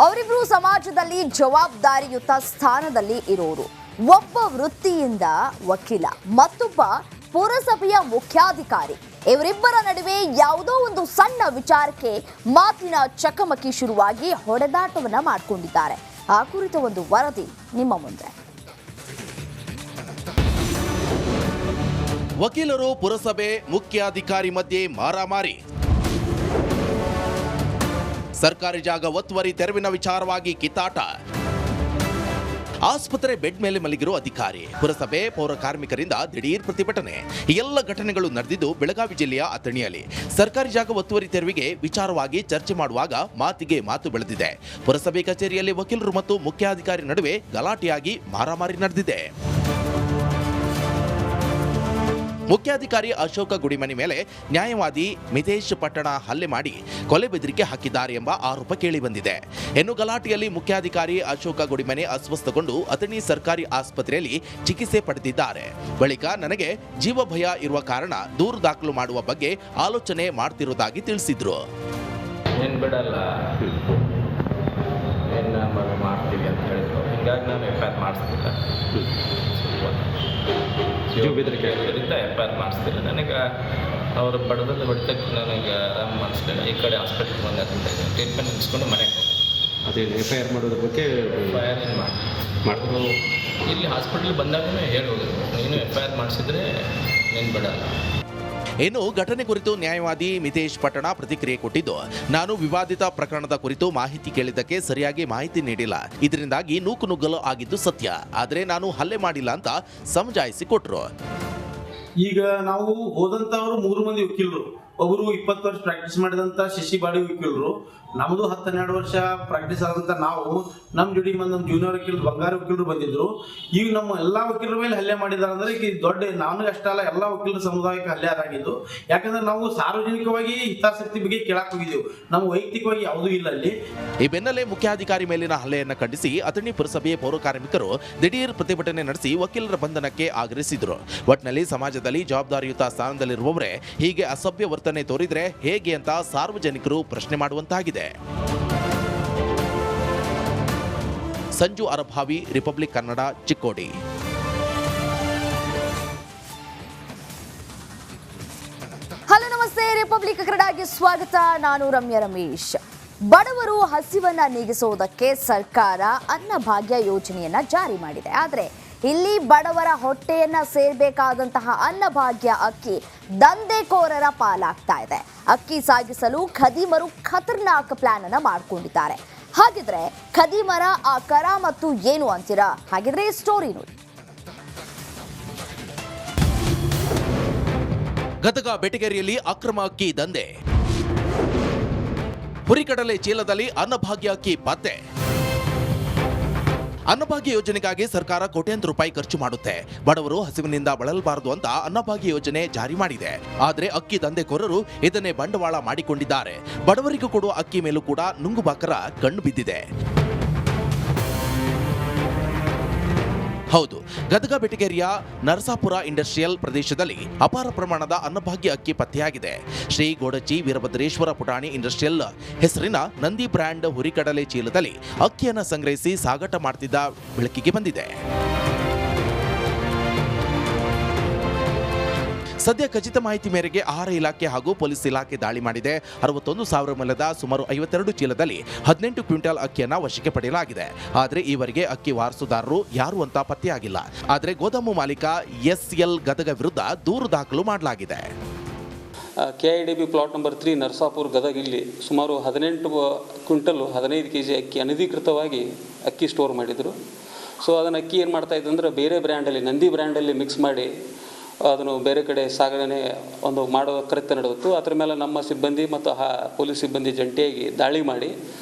ಅವರಿಬ್ರು ಸಮಾಜದಲ್ಲಿ ಜವಾಬ್ದಾರಿಯುತ ಸ್ಥಾನದಲ್ಲಿ ಇರೋರು. ಒಬ್ಬ ವೃತ್ತಿಯಿಂದ ವಕೀಲ, ಮತ್ತೊಬ್ಬ ಪುರಸಭೆಯ ಮುಖ್ಯಾಧಿಕಾರಿ. ಇವರಿಬ್ಬರ ನಡುವೆ ಯಾವುದೋ ಒಂದು ಸಣ್ಣ ವಿಚಾರಕ್ಕೆ ಮಾತಿನ ಚಕಮಕಿ ಶುರುವಾಗಿ ಹೊಡೆದಾಟವನ್ನ ಮಾಡಿಕೊಂಡಿದ್ದಾರೆ. ಆ ಕುರಿತ ಒಂದು ವರದಿ ನಿಮ್ಮ ಮುಂದೆ. ವಕೀಲರು ಪುರಸಭೆ ಮುಖ್ಯಾಧಿಕಾರಿ ಮಧ್ಯೆ ಮಾರಾಮಾರಿ. ಸರ್ಕಾರಿ ಜಾಗ ಒತ್ತುವರಿ ತೆರವಿನ ವಿಚಾರವಾಗಿ ಕಿತ್ತಾಟ. ಆಸ್ಪತ್ರೆ ಬೆಡ್ ಮೇಲೆ ಮಲಗಿರೋ ಅಧಿಕಾರಿ, ಪುರಸಭೆ ಪೌರ ಕಾರ್ಮಿಕರಿಂದ ದಿಢೀರ್ ಪ್ರತಿಭಟನೆ. ಈ ಎಲ್ಲ ಘಟನೆಗಳು ನಡೆದಿದ್ದು ಬೆಳಗಾವಿ ಜಿಲ್ಲೆಯ ಅಥಣಿಯಲ್ಲಿ. ಸರ್ಕಾರಿ ಜಾಗ ಒತ್ತುವರಿ ತೆರವಿಗೆ ವಿಚಾರವಾಗಿ ಚರ್ಚೆ ಮಾಡುವಾಗ ಮಾತಿಗೆ ಮಾತು ಬೆಳೆದಿದೆ. ಪುರಸಭೆ ಕಚೇರಿಯಲ್ಲಿ ವಕೀಲರು ಮತ್ತು ಮುಖ್ಯಾಧಿಕಾರಿ ನಡುವೆ ಗಲಾಟೆಯಾಗಿ ಮಾರಾಮಾರಿ ನಡೆದಿದೆ. ಮುಖ್ಯಾಧಿಕಾರಿ ಅಶೋಕ ಗುಡಿಮನಿ ಮೇಲೆ ನ್ಯಾಯವಾದಿ ಮಿತೇಶ್ ಪಟ್ಟಣ ಹಲ್ಲೆ ಮಾಡಿ ಕೊಲೆ ಬೆದರಿಕೆ ಹಾಕಿದ್ದಾರೆ ಎಂಬ ಆರೋಪ ಕೇಳಿಬಂದಿದೆ. ಇನ್ನು ಗಲಾಟೆಯಲ್ಲಿ ಮುಖ್ಯಾಧಿಕಾರಿ ಅಶೋಕ ಗುಡಿಮನಿ ಅಸ್ವಸ್ಥಗೊಂಡು ಅಥಣಿ ಸರ್ಕಾರಿ ಆಸ್ಪತ್ರೆಯಲ್ಲಿ ಚಿಕಿತ್ಸೆ ಪಡೆದಿದ್ದಾರೆ. ಬಳಿಕ ನನಗೆ ಜೀವ ಭಯ ಇರುವ ಕಾರಣ ದೂರು ದಾಖಲು ಮಾಡುವ ಬಗ್ಗೆ ಆಲೋಚನೆ ಮಾಡ್ತಿರುವುದಾಗಿ ತಿಳಿಸಿದ್ರು. ಮಾಡ್ತೀವಿ ಅಂತ ಹೇಳಿದ್ರು. ಹಿಂಗಾಗಿ ನಾನು FIR ಮಾಡಿಸ್ತಿಲ್ಲ. ಜೀವ ಬೆದರಿಕೆ FIR ಮಾಡಿಸ್ತಿಲ್ಲ. ನನಗೆ ಅವರು ಬಡದಲ್ಲಿ ಹೊಡಿತಕ್ಕೆ ನನಗೆ ಆರಾಮ ಮಾಡಿಸ್ಲಿಲ್ಲ. ಈ ಕಡೆ ಹಾಸ್ಪಿಟ್ಲಿಗೆ ಬಂದ ಟ್ರೀಟ್ಮೆಂಟ್ ಮುಗಿಸ್ಕೊಂಡು ಮನೆಗೆ ಹೋಗಿ ಅದೇ FIR ಮಾಡೋದ್ರ ಬಗ್ಗೆ FIR ಏನು ಮಾಡಿದ್ರು. ಇಲ್ಲಿ ಹಾಸ್ಪಿಟ್ಲಿಗೆ ಬಂದಾಗಲೂ ಹೇಳಿ ಹೋಗಿದ್ರು, ನೀನು FIR ಮಾಡಿಸಿದ್ರೆ ನೀನು ಬಿಡಲ್ಲ. ಇನ್ನು ಘಟನೆ ಕುರಿತು ನ್ಯಾಯವಾದಿ ಮಿತೇಶ್ ಪಟ್ಟಣ ಪ್ರತಿಕ್ರಿಯೆ ಕೊಟ್ಟಿದ್ದು, ನಾನು ವಿವಾದಿತ ಪ್ರಕರಣದ ಕುರಿತು ಮಾಹಿತಿ ಕೇಳಿದ್ದಕ್ಕೆ ಸರಿಯಾಗಿ ಮಾಹಿತಿ ನೀಡಿಲ್ಲ. ಇದರಿಂದಾಗಿ ನೂಕುನುಗ್ಗಲು ಆಗಿದ್ದು ಸತ್ಯ. ಆದರೆ ನಾನು ಹಲ್ಲೆ ಮಾಡಿಲ್ಲ ಅಂತ ಸಮಜಾಯಿಸಿ ಕೊಟ್ಟರು. ಈಗ ನಾವು ಹೋದಂತವರು 3 ಮಂದಿ ವಕೀಲರು, ಒಬ್ಬರು 20 ವರ್ಷ ಪ್ರಾಕ್ಟೀಸ್ ಮಾಡಿದಂಥ ಶಿಶಿಬಾಡಿ ವಕೀಲರು, ನಮ್ಮದು 10-12 ವರ್ಷ ಪ್ರಾಕ್ಟೀಸ್ ಆದಂಥ ನಾವು, ನಮ್ಮ ಜೋಡಿ ನಮ್ಮ ಜೂನಿಯರ್ ವಕೀಲರು ಬಂಗಾರ ವಕೀಲರು ಬಂದಿದ್ರು. ಈಗ ನಮ್ಮ ಎಲ್ಲ ವಕೀಲರ ಮೇಲೆ ಹಲ್ಲೆ ಮಾಡಿದ್ದಾರೆ ಅಂದರೆ ಈಗ ದೊಡ್ಡ ನನಗೆ ಅಷ್ಟಲ್ಲ, ಎಲ್ಲ ವಕೀಲರ ಸಮುದಾಯಕ್ಕೆ ಹಲ್ಲೆ ಆದಾಗಿದ್ದು. ಯಾಕಂದ್ರೆ ನಾವು ಸಾರ್ವಜನಿಕವಾಗಿ ಹಿತಾಸಕ್ತಿ ಬಗ್ಗೆ ಕೇಳಕ್ಕೆ ಹೋಗಿದ್ದೆವು, ನಮ್ಮ ವೈಯಕ್ತಿಕವಾಗಿ ಯಾವುದೂ ಇಲ್ಲ ಅಲ್ಲಿ. ಈ ಬೆನ್ನಲ್ಲೇ ಮುಖ್ಯಾಧಿಕಾರಿ ಮೇಲಿನ ಹಲ್ಲೆಯನ್ನು ಖಂಡಿಸಿ ಅಥಣಿ ಪುರಸಭೆ ಪೌರ ಕಾರ್ಮಿಕರು ದಿಢೀರ್ ಪ್ರತಿಭಟನೆ ನಡೆಸಿ ವಕೀಲರ ಬಂಧನಕ್ಕೆ ಆಗ್ರಹಿಸಿದ್ರು. ಒಟ್ನಲ್ಲಿ ಸಮಾಜದಲ್ಲಿ ಜವಾಬ್ದಾರಿಯುತ ಸ್ಥಾನದಲ್ಲಿರುವವರೇ ಹೀಗೆ ಅಸಭ್ಯ ವರ್ತನೆ ತೋರಿದ್ರೆ ಹೇಗೆ ಅಂತ ಸಾರ್ವಜನಿಕರು ಪ್ರಶ್ನೆ ಮಾಡುವಂತಾಗಿದೆ. ಸಂಜು ಅರಭಾವಿ, ರಿಪಬ್ಲಿಕ್ ಕನ್ನಡ, ಚಿಕ್ಕೋಡಿ. ಹಲೋ ನಮಸ್ತೆ, ರಿಪಬ್ಲಿಕ್ ಕನ್ನಡಗೆ ಸ್ವಾಗತ. ನಾನು ರಮ್ಯಾ ರಮೇಶ್. ಬಡವರು ಹಸಿವನ್ನ ನೀಗಿಸುವುದಕ್ಕೆ ಸರ್ಕಾರ ಅನ್ನಭಾಗ್ಯ ಯೋಜನೆಯನ್ನ ಜಾರಿ ಮಾಡಿದೆ. ಆದರೆ ಇಲ್ಲಿ ಬಡವರ ಹೊಟ್ಟೆಯನ್ನ ಸೇರಬೇಕಾದಂತಹ ಅನ್ನಭಾಗ್ಯ ಅಕ್ಕಿ ದಂಧೆಕೋರರ ಪಾಲಾಗ್ತಾ ಇದೆ. ಅಕ್ಕಿ ಸಾಗಿಸಲು ಖದೀಮರು ಖತರ್ನಾಕ್ ಪ್ಲಾನ್ ಅನ್ನ ಮಾಡ್ಕೊಂಡಿದ್ದಾರೆ. ಹಾಗಿದ್ರೆ ಖದೀಮರ ಆ ಕರಾಮತ್ತು ಏನು ಅಂತೀರಾ? ಹಾಗಿದ್ರೆ ಈ ಸ್ಟೋರಿ ನೋಡಿ. ಗದಗ ಬೆಟಗೇರಿಯಲ್ಲಿ ಅಕ್ರಮ ಅಕ್ಕಿ ದಂಧೆ. ಹುರಿಕಡಲೆ ಚೀಲದಲ್ಲಿ ಅನ್ನಭಾಗ್ಯ ಅಕ್ಕಿ ಪತ್ತೆ. ಅನ್ನಭಾಗ್ಯ ಯೋಜನೆಗಾಗಿ ಸರ್ಕಾರ ಕೋಟ್ಯಾಂತರ ರೂಪಾಯಿ ಖರ್ಚು ಮಾಡುತ್ತೆ. ಬಡವರು ಹಸಿವಿನಿಂದ ಬಳಲಬಾರದು ಅಂತ ಅನ್ನಭಾಗ್ಯ ಯೋಜನೆ ಜಾರಿ ಮಾಡಿದೆ. ಆದರೆ ಅಕ್ಕಿ ದಂಧೆಕೋರರು ಇದನ್ನೇ ಬಂಡವಾಳ ಮಾಡಿಕೊಂಡಿದ್ದಾರೆ. ಬಡವರಿಗೂ ಕೊಡುವ ಅಕ್ಕಿ ಮೇಲೂ ಕೂಡ ನುಂಗುಬಾಕರ ಕಣ್ಣು ಬಿದ್ದಿದೆ. ಹೌದು, ಗದಗ ಬೆಟಗೇರಿಯ ನರಸಾಪುರ ಇಂಡಸ್ಟ್ರಿಯಲ್ ಪ್ರದೇಶದಲ್ಲಿ ಅಪಾರ ಪ್ರಮಾಣದ ಅನ್ನಭಾಗ್ಯ ಅಕ್ಕಿ ಪತ್ತೆಯಾಗಿದೆ. ಶ್ರೀ ಗೋಡಚಿ ವೀರಭದ್ರೇಶ್ವರ ಪುಟಾಣಿ ಇಂಡಸ್ಟ್ರಿಯಲ್ ಹೆಸರಿನ ನಂದಿ ಬ್ರ್ಯಾಂಡ್ ಹುರಿಕಡಲೆ ಚೀಲದಲ್ಲಿ ಅಕ್ಕಿಯನ್ನು ಸಂಗ್ರಹಿಸಿ ಸಾಗಾಟ ಮಾಡ್ತಿದ್ದ ಬೆಳಕಿಗೆ ಬಂದಿದೆ. ಸದ್ಯ ಖಚಿತ ಮಾಹಿತಿ ಮೇರೆಗೆ ಆಹಾರ ಇಲಾಖೆ ಹಾಗೂ ಪೊಲೀಸ್ ಇಲಾಖೆ ದಾಳಿ ಮಾಡಿದೆ. 61,000 ಮೌಲ್ಯದ ಸುಮಾರು 52 ಚೀಲದಲ್ಲಿ 18 ಕ್ವಿಂಟಲ್ ಅಕ್ಕಿಯನ್ನು ವಶಕ್ಕೆ ಪಡೆಯಲಾಗಿದೆ. ಆದರೆ ಈವರೆಗೆ ಅಕ್ಕಿ ವಾರಸುದಾರರು ಯಾರು ಅಂತ ಪತ್ತೆಯಾಗಿಲ್ಲ. ಆದರೆ ಗೋದಾಮು ಮಾಲೀಕ SL ಗದಗ ವಿರುದ್ಧ ದೂರು ದಾಖಲು ಮಾಡಲಾಗಿದೆ. KIDB plot number 3 Narasapura Gadag ಇಲ್ಲಿ ಸುಮಾರು 18 ಕ್ವಿಂಟಲ್ 15 kg ಅಕ್ಕಿ ಅನಧಿಕೃತವಾಗಿ ಅಕ್ಕಿ ಸ್ಟೋರ್ ಮಾಡಿದರು. ಸೊ ಅದನ್ನು ಅಕ್ಕಿ ಏನು ಮಾಡ್ತಾ ಇದ್ದು ಅಂದರೆ ಬೇರೆ ಬ್ರ್ಯಾಂಡಲ್ಲಿ, ನಂದಿ ಬ್ರ್ಯಾಂಡಲ್ಲಿ ಮಿಕ್ಸ್ ಮಾಡಿ ಅದನ್ನು ಬೇರೆ ಕಡೆ ಸಾಗಣೆ ಒಂದು ಮಾಡುವ ಕೃತ್ಯ ನಡೆದಿತ್ತು. ಅದರ ಮೇಲೆ ನಮ್ಮ ಸಿಬ್ಬಂದಿ ಮತ್ತು ಪೊಲೀಸ್ ಸಿಬ್ಬಂದಿ ಜಂಟಿಯಾಗಿ ದಾಳಿ ಮಾಡಿ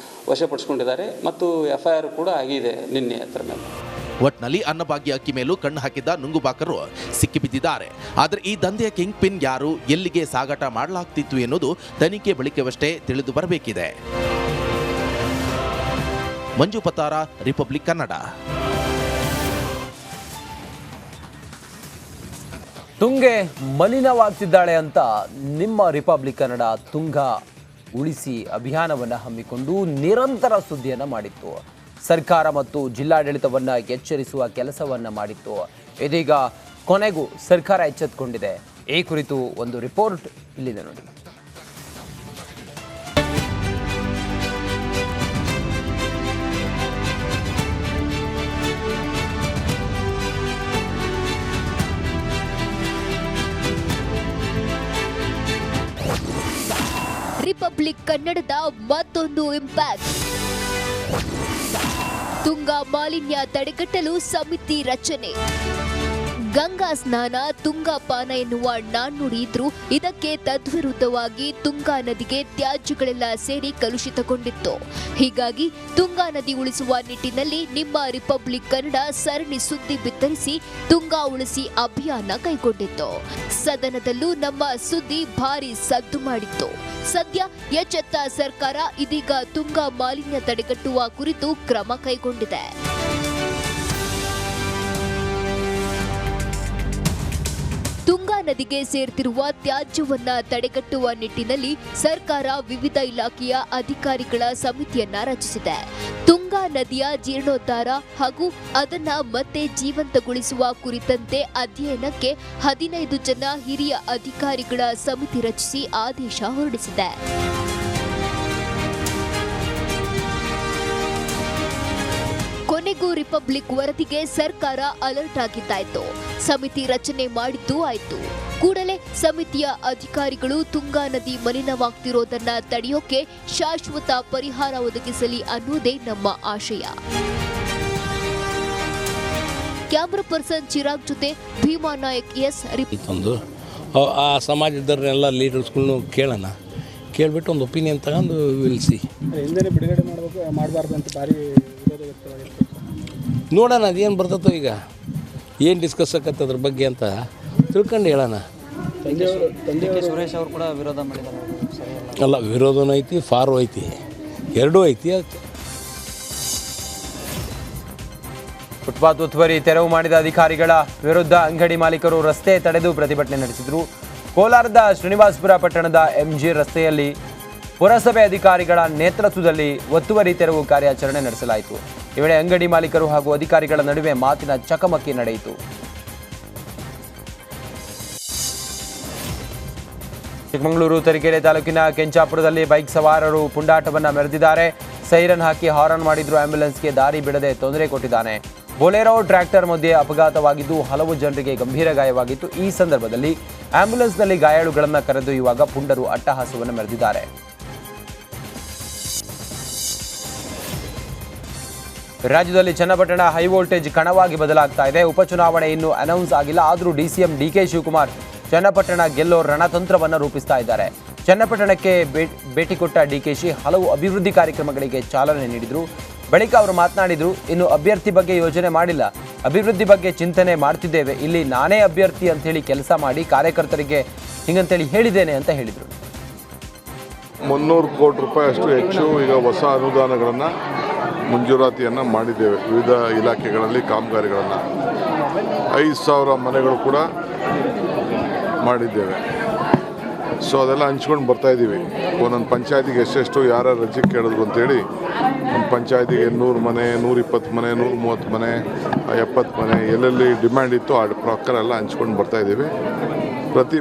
ವಶಪಡಿಸಿಕೊಂಡಿದ್ದಾರೆ ಮತ್ತು FIR ಕೂಡ ಆಗಿದೆ ನಿನ್ನೆ ಅದರ ಮೇಲೆ. ಒಟ್ನಲ್ಲಿ ಅನ್ನಭಾಗ್ಯ ಅಕ್ಕಿ ಮೇಲೂ ಕಣ್ಣು ಹಾಕಿದ್ದ ನುಂಗುಬಾಕರು ಸಿಕ್ಕಿಬಿದ್ದಿದ್ದಾರೆ. ಆದರೆ ಈ ದಂಧೆಯ ಕಿಂಗ್ ಪಿನ್ ಯಾರು, ಎಲ್ಲಿಗೆ ಸಾಗಾಟ ಮಾಡಲಾಗ್ತಿತ್ತು ಎನ್ನುವುದು ತನಿಖೆ ಬಳಿಕವಷ್ಟೇ ತಿಳಿದು ಬರಬೇಕಿದೆ. ಮಂಜು ಪತ್ತಾರ, ರಿಪಬ್ಲಿಕ್ ಕನ್ನಡ. ತುಂಗೆ ಮಲಿನವಾಗ್ತಿದ್ದಾಳೆ ಅಂತ ನಿಮ್ಮ ರಿಪಬ್ಲಿಕ್ ಕನ್ನಡ ತುಂಗಾ ಉಳಿಸಿ ಅಭಿಯಾನವನ್ನು ಹಮ್ಮಿಕೊಂಡು ನಿರಂತರ ಸುದ್ದಿಯನ್ನು ಮಾಡಿತ್ತು. ಸರ್ಕಾರ ಮತ್ತು ಜಿಲ್ಲಾಡಳಿತವನ್ನು ಎಚ್ಚರಿಸುವ ಕೆಲಸವನ್ನು ಮಾಡಿತ್ತು. ಇದೀಗ ಕೊನೆಗೂ ಸರ್ಕಾರ ಎಚ್ಚೆತ್ತುಕೊಂಡಿದೆ. ಈ ಕುರಿತು ಒಂದು ರಿಪೋರ್ಟ್ ಇಲ್ಲಿದೆ ನೋಡಿ. ರಿಪಬ್ಲಿಕ್ ಕನ್ನಡದ ಮತ್ತೊಂದು ಇಂಪ್ಯಾಕ್ಟ್. ತುಂಗಾ ಮಾಲಿನ್ಯ ತಡೆಗಟ್ಟಲು ಸಮಿತಿ ರಚನೆ. ಗಂಗಾ ಸ್ನಾನ ತುಂಗಾ ಪಾನ ಎನ್ನುವ ನಾಣ್ಣುಡಿ ಇದ್ರೂ ಇದಕ್ಕೆ ತದ್ವಿರುದ್ಧವಾಗಿ ತುಂಗಾ ನದಿಗೆ ತ್ಯಾಜ್ಯಗಳೆಲ್ಲ ಸೇರಿ ಕಲುಷಿತಗೊಂಡಿತ್ತು. ಹೀಗಾಗಿ ತುಂಗಾ ನದಿ ಉಳಿಸುವ ನಿಟ್ಟಿನಲ್ಲಿ ನಿಮ್ಮ ರಿಪಬ್ಲಿಕ್ ಕನ್ನಡ ಸರಣಿ ಸುದ್ದಿ ಬಿತ್ತರಿಸಿ ತುಂಗಾ ಉಳಿಸಿ ಅಭಿಯಾನ ಕೈಗೊಂಡಿತ್ತು. ಸದನದಲ್ಲೂ ನಮ್ಮ ಸುದ್ದಿ ಭಾರಿ ಸದ್ದು ಮಾಡಿತ್ತು. ಸದ್ಯ ಎಚ್ಚೆತ್ತ ಸರ್ಕಾರ ಇದೀಗ ತುಂಗಾ ಮಾಲಿನ್ಯ ತಡೆಗಟ್ಟುವ ಕುರಿತು ಕ್ರಮ ಕೈಗೊಂಡಿದೆ. ತುಂಗಾ ನದಿಗೆ ಸೇರ್ತಿರುವ ತ್ಯಾಜ್ಯವನ್ನ ತಡೆಗಟ್ಟುವ ನಿಟ್ಟಿನಲ್ಲಿ ಸರ್ಕಾರ ವಿವಿಧ ಇಲಾಖೆಯ ಅಧಿಕಾರಿಗಳ ಸಮಿತಿಯನ್ನ ರಚಿಸಿದೆ. ತುಂಗಾ ನದಿಯ ಜೀರ್ಣೋದ್ಧಾರ ಹಾಗೂ ಅದನ್ನ ಮತ್ತೆ ಜೀವಂತಗೊಳಿಸುವ ಕುರಿತಂತೆ ಅಧ್ಯಯನಕ್ಕೆ 15 ಜನ ಹಿರಿಯ ಅಧಿಕಾರಿಗಳ ಸಮಿತಿ ರಚಿಸಿ ಆದೇಶ ಹೊರಡಿಸಿದೆ. ಕೊನೆಗೂ ರಿಪಬ್ಲಿಕ್ ವರದಿಗೆ ಸರ್ಕಾರ ಅಲರ್ಟ್ ಆಗಿದ್ದಾಯ್ತು. ಸಮಿತಿ ರಚನೆ ಮಾಡಿದ್ದು ಆಯ್ತು. ಕೂಡಲೇ ಸಮಿತಿಯ ಅಧಿಕಾರಿಗಳು ತುಂಗಾ ನದಿ ಮಲಿನವಾಗ್ತಿರೋದನ್ನ ತಡೆಯೋಕೆ ಶಾಶ್ವತ ಪರಿಹಾರ ಒದಗಿಸಲಿ ಅನ್ನೋದೇ ನಮ್ಮ ಆಶಯ. ಕ್ಯಾಮರಾ ಪರ್ಸನ್ ಚಿರಾಗ್ ಜೊತೆ ಭೀಮಾ ನಾಯಕ್ ಎಸ್. ಆ ಸಮಾಜದವ್ರನ್ನೆಲ್ಲ ಲೀಡರ್ಸ್ಗಳನ್ನು ಕೇಳೋಣ, ಕೇಳಿಬಿಟ್ಟು ಒಂದು ಒಪಿನಿಯನ್ ತಗೊಂಡು ವಿಲ್ಸಿ ಹಿಂದೆ ಬಿಡುಗಡೆ ಮಾಡಬಾರ್ದು ಅಂತ ಭಾರಿ ವಿರೋಧ ವ್ಯಕ್ತವಾಗಿತ್ತು. ನೋಡೋಣ ಅದೇನು ಬರ್ತದೋ, ಈಗ ಏನು ಡಿಸ್ಕಸ್ ಆಗತ್ತೆ ಅದ್ರ ಬಗ್ಗೆ ಅಂತ ತಿಳ್ಕೊಂಡು ಹೇಳೋಣ. ಸುರೇಶ್ ಅವರು ಕೂಡ ವಿರೋಧ ಮಾಡಿದ್ದಾರೆ. ಅಲ್ಲ, ವಿರೋಧನೂ ಐತಿ, ಫಾರು ಐತಿ, ಎರಡೂ ಐತಿ. ಫುಟ್ಪಾತ್ ಒತ್ತುವರಿ ತೆರವು ಮಾಡಿದ ಅಧಿಕಾರಿಗಳ ವಿರುದ್ಧ ಅಂಗಡಿ ಮಾಲೀಕರು ರಸ್ತೆ ತಡೆದು ಪ್ರತಿಭಟನೆ ನಡೆಸಿದರು. ಕೋಲಾರದ ಶ್ರೀನಿವಾಸಪುರ ಪಟ್ಟಣದ ಎಂಜಿ ರಸ್ತೆಯಲ್ಲಿ ಪುರಸಭೆ ಅಧಿಕಾರಿಗಳ ನೇತೃತ್ವದಲ್ಲಿ ಒತ್ತುವರಿ ತೆರವು ಕಾರ್ಯಾಚರಣೆ ನಡೆಸಲಾಯಿತು. ಈ ವೇಳೆ ಅಂಗಡಿ ಮಾಲೀಕರು ಹಾಗೂ ಅಧಿಕಾರಿಗಳ ನಡುವೆ ಮಾತಿನ ಚಕಮಕಿ ನಡೆಯಿತು. ಚಿಕ್ಕಮಗಳೂರು ತರೀಕೆರೆ ತಾಲೂಕಿನ ಕೆಂಚಾಪುರದಲ್ಲಿ ಬೈಕ್ ಸವಾರರು ಪುಂಡಾಟವನ್ನು ಮೆರೆದಿದ್ದಾರೆ. ಸೈರನ್ ಹಾಕಿ ಹಾರನ್ ಮಾಡಿದ್ರು. ಆಂಬ್ಯುಲೆನ್ಸ್ಗೆ ದಾರಿ ಬಿಡದೆ ತೊಂದರೆ ಕೊಟ್ಟಿದ್ದಾನೆ. ಬೊಲೆರೋ ಟ್ರ್ಯಾಕ್ಟರ್ ಮಧ್ಯೆ ಅಪಘಾತವಾಗಿದ್ದು ಹಲವು ಜನರಿಗೆ ಗಂಭೀರ ಗಾಯವಾಗಿತ್ತು. ಈ ಸಂದರ್ಭದಲ್ಲಿ ಆಂಬ್ಯುಲೆನ್ಸ್ನಲ್ಲಿ ಗಾಯಾಳುಗಳನ್ನು ಕರೆದೊಯ್ಯುವಾಗ ಪುಂಡರು ಅಟ್ಟಹಾಸವನ್ನು ಮೆರೆದಿದ್ದಾರೆ. ರಾಜ್ಯದಲ್ಲಿ ಚನ್ನಪಟ್ಟಣ ಹೈ ವೋಲ್ಟೇಜ್ ಕಣವಾಗಿ ಬದಲಾಗ್ತಾ ಇದೆ. ಉಪಚುನಾವಣೆ ಇನ್ನೂ ಅನೌನ್ಸ್ ಆಗಿಲ್ಲ. ಆದರೂ ಡಿಸಿಎಂ ಡಿಕೆ ಶಿವಕುಮಾರ್ ಚನ್ನಪಟ್ಟಣ ಗೆಲ್ಲೋ ರಣತಂತ್ರವನ್ನು ರೂಪಿಸ್ತಾ ಇದ್ದಾರೆ. ಚನ್ನಪಟ್ಟಣಕ್ಕೆ ಭೇಟಿ ಕೊಟ್ಟ ಡಿಕೆಶಿ ಹಲವು ಅಭಿವೃದ್ಧಿ ಕಾರ್ಯಕ್ರಮಗಳಿಗೆ ಚಾಲನೆ ನೀಡಿದರು. ಬಳಿಕ ಅವರು ಮಾತನಾಡಿದರು, ಇನ್ನು ಅಭ್ಯರ್ಥಿ ಬಗ್ಗೆ ಯೋಜನೆ ಮಾಡಿಲ್ಲ, ಅಭಿವೃದ್ಧಿ ಬಗ್ಗೆ ಚಿಂತನೆ ಮಾಡ್ತಿದ್ದೇವೆ. ಇಲ್ಲಿ ನಾನೇ ಅಭ್ಯರ್ಥಿ ಅಂತೇಳಿ ಕೆಲಸ ಮಾಡಿ ಕಾರ್ಯಕರ್ತರಿಗೆ ಹಿಂಗಂತೇಳಿ ಹೇಳಿದ್ದೇನೆ ಅಂತ ಹೇಳಿದರು. 300 ಕೋಟಿ ರೂಪಾಯಿ ಅಷ್ಟು ಹೆಚ್ಚು ಈಗ ಹೊಸ ಅನುದಾನಗಳನ್ನು ಮಂಜೂರಾತಿಯನ್ನು ಮಾಡಿದ್ದೇವೆ. ವಿವಿಧ ಇಲಾಖೆಗಳಲ್ಲಿ ಕಾಮಗಾರಿಗಳನ್ನು 5,000 ಮನೆಗಳು ಕೂಡ ಮಾಡಿದ್ದೇವೆ. ಸೊ ಅದೆಲ್ಲ ಹಂಚ್ಕೊಂಡು ಬರ್ತಾಯಿದ್ದೀವಿ. ಒಂದೊಂದು ಪಂಚಾಯತಿಗೆ ಎಷ್ಟೆಷ್ಟು ಯಾರ್ಯಾರು ರಜೆ ಕೇಳಿದ್ರು ಅಂತೇಳಿ ಒಂದು ಪಂಚಾಯತಿಗೆ 100 ಮನೆ, 120 ಮನೆ, 130 ಮನೆ, 70 ಮನೆ ಎಲ್ಲೆಲ್ಲಿ ಡಿಮ್ಯಾಂಡ್ ಇತ್ತು ಆ ಪ್ರಕಾರ ಎಲ್ಲ ಹಂಚ್ಕೊಂಡು ಬರ್ತಾಯಿದ್ದೀವಿ. ಪ್ರತಿ